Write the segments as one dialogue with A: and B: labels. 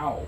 A: Ow.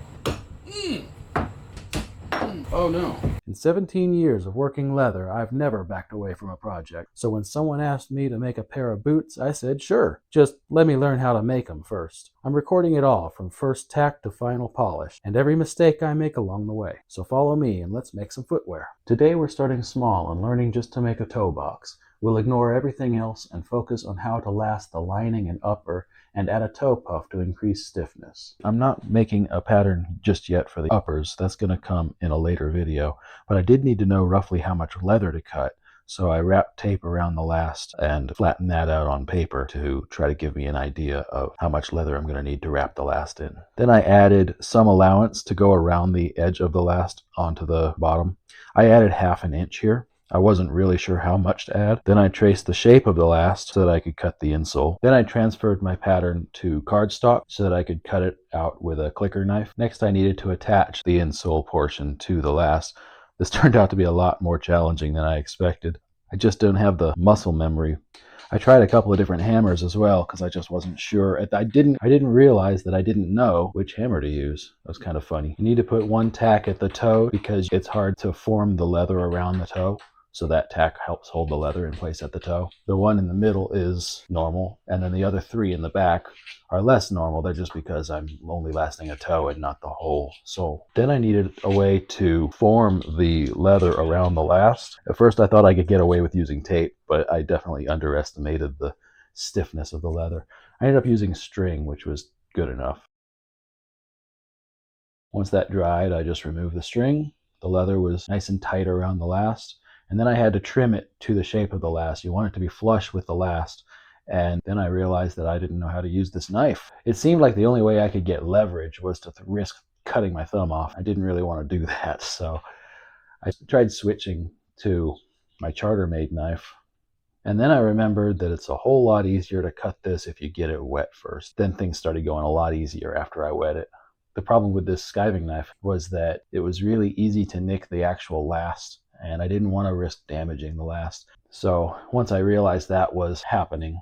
A: Oh no. In 17 years of working leather, I've never backed away from a project. So when someone asked me to make a pair of boots, I said, sure, just let me learn how to make them first. I'm recording it all from first tack to final polish, and every mistake I make along the way. So follow me and let's make some footwear. Today we're starting small and learning just to make a toe box. We'll ignore everything else and focus on how to last the lining and upper and add a toe puff to increase stiffness. I'm not making a pattern just yet for the uppers. That's going to come in a later video, but I did need to know roughly how much leather to cut, so I wrapped tape around the last and flattened that out on paper to try to give me an idea of how much leather I'm going to need to wrap the last in. Then I added some allowance to go around the edge of the last onto the bottom. I added 1/2 inch here. I wasn't really sure how much to add. Then I traced the shape of the last so that I could cut the insole. Then I transferred my pattern to cardstock so that I could cut it out with a clicker knife. Next I needed to attach the insole portion to the last. This turned out to be a lot more challenging than I expected. I just don't have the muscle memory. I tried a couple of different hammers as well because I just wasn't sure. I didn't realize that I didn't know which hammer to use. That was kind of funny. You need to put one tack at the toe because it's hard to form the leather around the toe. So that tack helps hold the leather in place at the toe. The one in the middle is normal, and then the other 3 in the back are less normal. They're just because I'm only lasting a toe and not the whole sole. Then I needed a way to form the leather around the last. At first I thought I could get away with using tape, but I definitely underestimated the stiffness of the leather. I ended up using string, which was good enough. Once that dried, I just removed the string. The leather was nice and tight around the last. And then I had to trim it to the shape of the last. You want it to be flush with the last. And then I realized that I didn't know how to use this knife. It seemed like the only way I could get leverage was to risk cutting my thumb off. I didn't really want to do that, so I tried switching to my Chartermade knife. And then I remembered that it's a whole lot easier to cut this if you get it wet first. Then things started going a lot easier after I wet it. The problem with this skiving knife was that it was really easy to nick the actual last, and I didn't want to risk damaging the last. So once I realized that was happening,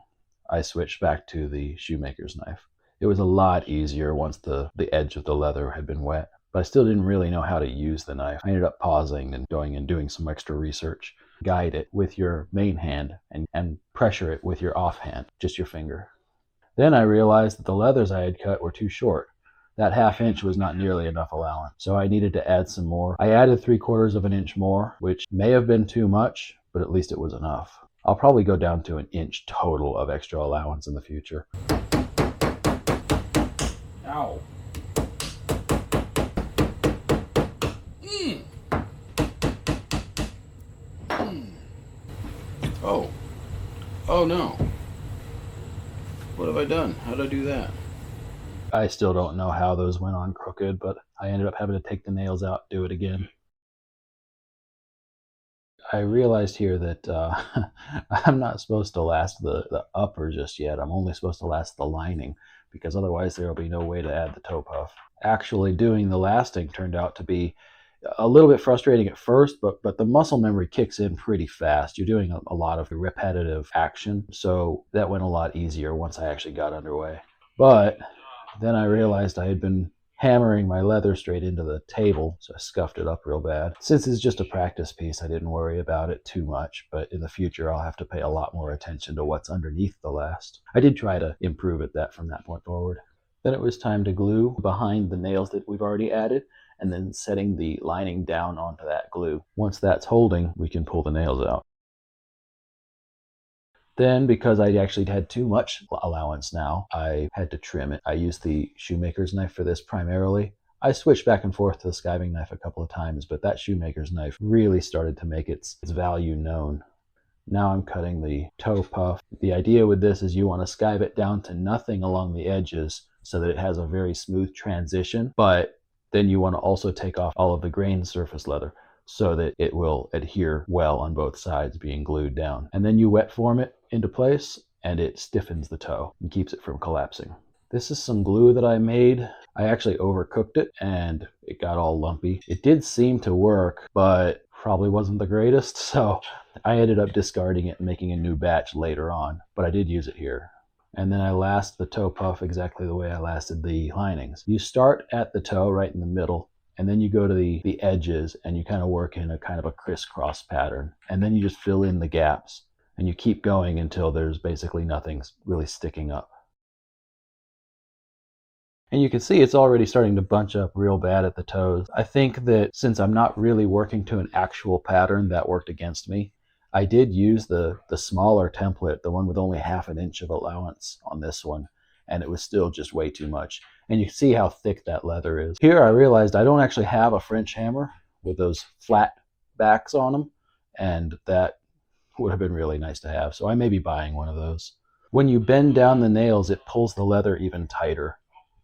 A: I switched back to the Shoemaker's knife. It was a lot easier once the edge of the leather had been wet, but I still didn't really know how to use the knife. I ended up pausing and going and doing some extra research. Guide it with your main hand and pressure it with your offhand, just your finger. Then I realized that the leathers I had cut were too short. That 1/2 inch was not nearly enough allowance, so I needed to add some more. I added 3/4 of an inch more, which may have been too much, but at least it was enough. I'll probably go down to 1 inch total of extra allowance in the future. Ow. Oh. Oh no. What have I done? How did I do that? I still don't know how those went on crooked, but I ended up having to take the nails out, do it again. I realized here that I'm not supposed to last the upper just yet. I'm only supposed to last the lining, because otherwise there will be no way to add the toe puff. Actually doing the lasting turned out to be a little bit frustrating at first, but the muscle memory kicks in pretty fast. You're doing a lot of repetitive action, so that went a lot easier once I actually got underway. But then I realized I had been hammering my leather straight into the table, so I scuffed it up real bad. Since it's just a practice piece, I didn't worry about it too much, but in the future I'll have to pay a lot more attention to what's underneath the last. I did try to improve at that from that point forward. Then it was time to glue behind the nails that we've already added, and then setting the lining down onto that glue. Once that's holding, we can pull the nails out. Then, because I actually had too much allowance now, I had to trim it. I used the Shoemaker's knife for this primarily. I switched back and forth to the skiving knife a couple of times, but that Shoemaker's knife really started to make its value known. Now I'm cutting the toe puff. The idea with this is you want to skive it down to nothing along the edges so that it has a very smooth transition, but then you want to also take off all of the grain surface leather so that it will adhere well on both sides, being glued down. And then you wet form it into place, and it stiffens the toe and keeps it from collapsing. This is some glue that I made. I actually overcooked it and it got all lumpy. It did seem to work, but probably wasn't the greatest, so I ended up discarding it and making a new batch later on, but I did use it here. and then I last the toe puff exactly the way I lasted the linings. You start at the toe right in the middle, and then you go to the edges, and you kind of work in a kind of a crisscross pattern, and then you just fill in the gaps, and you keep going until there's basically nothing really sticking up. And you can see it's already starting to bunch up real bad at the toes. I think that since I'm not really working to an actual pattern, that worked against me. I did use the smaller template, the one with only 1/2 inch of allowance on this one, and it was still just way too much. And you can see how thick that leather is. Here I realized I don't actually have a French hammer with those flat backs on them, and that would have been really nice to have. So I may be buying one of those. When you bend down the nails, it pulls the leather even tighter.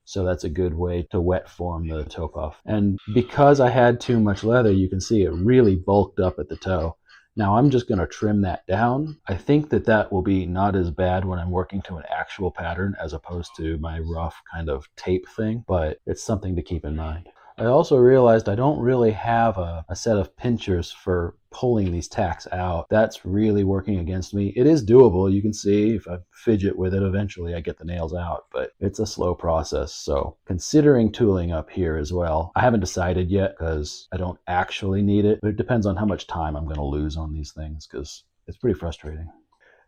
A: So that's a good way to wet form the toe puff. And because I had too much leather, you can see it really bulked up at the toe. Now I'm just going to trim that down. I think that that will be not as bad when I'm working to an actual pattern as opposed to my rough kind of tape thing, but it's something to keep in mind. I also realized I don't really have a set of pinchers for pulling these tacks out. That's really working against me. It is doable. You can see if I fidget with it, eventually I get the nails out, but it's a slow process. So considering tooling up here as well, I haven't decided yet because I don't actually need it, but it depends on how much time I'm going to lose on these things because it's pretty frustrating.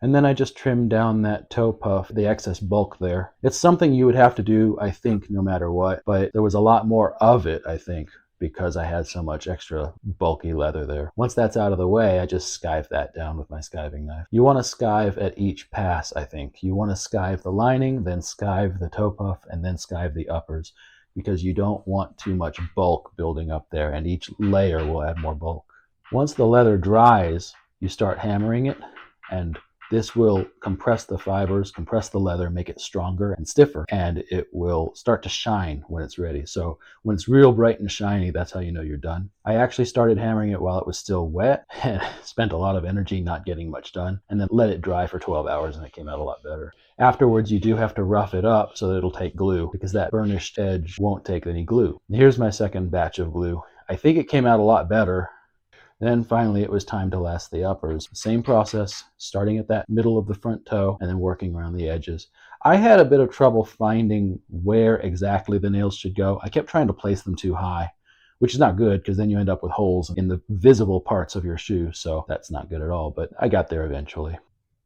A: And then I just trimmed down that toe puff, the excess bulk there. It's something you would have to do, I think, no matter what, but there was a lot more of it, I think, because I had so much extra bulky leather there. Once that's out of the way, I just skive that down with my skiving knife. You want to skive at each pass, I think. You want to skive the lining, then skive the toe puff, and then skive the uppers, because you don't want too much bulk building up there, and each layer will add more bulk. Once the leather dries, you start hammering it, and this will compress the fibers, compress the leather, make it stronger and stiffer, and it will start to shine when it's ready. So when it's real bright and shiny, that's how you know you're done. I actually started hammering it while it was still wet and spent a lot of energy not getting much done, and then let it dry for 12 hours and it came out a lot better. Afterwards, you do have to rough it up so that it'll take glue, because that burnished edge won't take any glue. And here's my second batch of glue. I think it came out a lot better. Then finally, it was time to last the uppers. Same process, starting at that middle of the front toe and then working around the edges. I had a bit of trouble finding where exactly the nails should go. I kept trying to place them too high, which is not good because then you end up with holes in the visible parts of your shoe. So that's not good at all, but I got there eventually.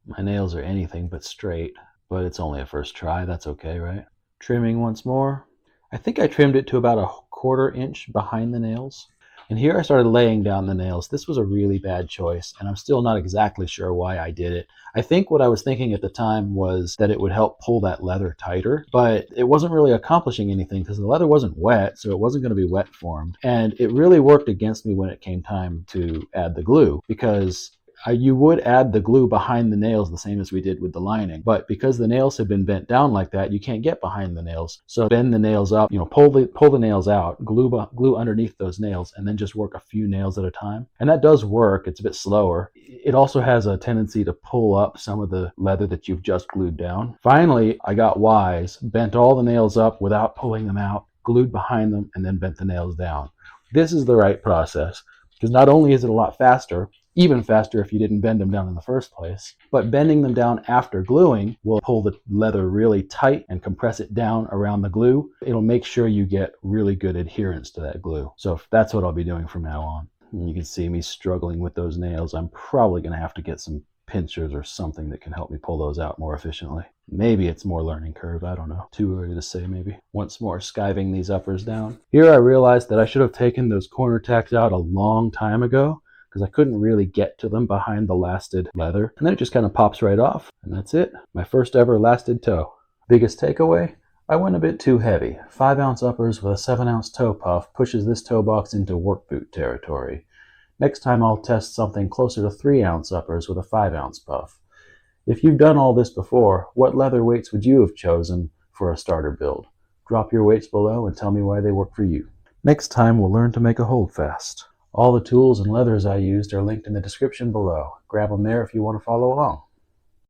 A: My nails are anything but straight, but it's only a first try. That's okay, right? Trimming once more. I think I trimmed it to about a 1/4 inch behind the nails. And here I started laying down the nails. This was a really bad choice, and I'm still not exactly sure why I did it. I think what I was thinking at the time was that it would help pull that leather tighter, but it wasn't really accomplishing anything because the leather wasn't wet, so it wasn't going to be wet formed. And it really worked against me when it came time to add the glue, because you would add the glue behind the nails the same as we did with the lining, but because the nails have been bent down like that, you can't get behind the nails. So bend the nails up, pull the nails out, glue underneath those nails, and then just work a few nails at a time. And that does work. It's a bit slower. It also has a tendency to pull up some of the leather that you've just glued down. Finally, I got wise, bent all the nails up without pulling them out, glued behind them, and then bent the nails down. This is the right process, because not only is it a lot faster, even faster if you didn't bend them down in the first place, but bending them down after gluing will pull the leather really tight and compress it down around the glue. It'll make sure you get really good adherence to that glue. So that's what I'll be doing from now on. And you can see me struggling with those nails. I'm probably going to have to get some pinchers or something that can help me pull those out more efficiently. Maybe it's more learning curve, I don't know. Too early to say maybe. Once more, skiving these uppers down. Here I realized that I should have taken those corner tacks out a long time ago, because I couldn't really get to them behind the lasted leather. And then it just kind of pops right off, and that's it. My first ever lasted toe. Biggest takeaway? I went a bit too heavy. 5-ounce uppers with a 7-ounce toe puff pushes this toe box into work boot territory. Next time I'll test something closer to 3-ounce uppers with a 5-ounce puff. If you've done all this before, what leather weights would you have chosen for a starter build? Drop your weights below and tell me why they work for you. Next time we'll learn to make a holdfast. All the tools and leathers I used are linked in the description below. Grab them there if you want to follow along.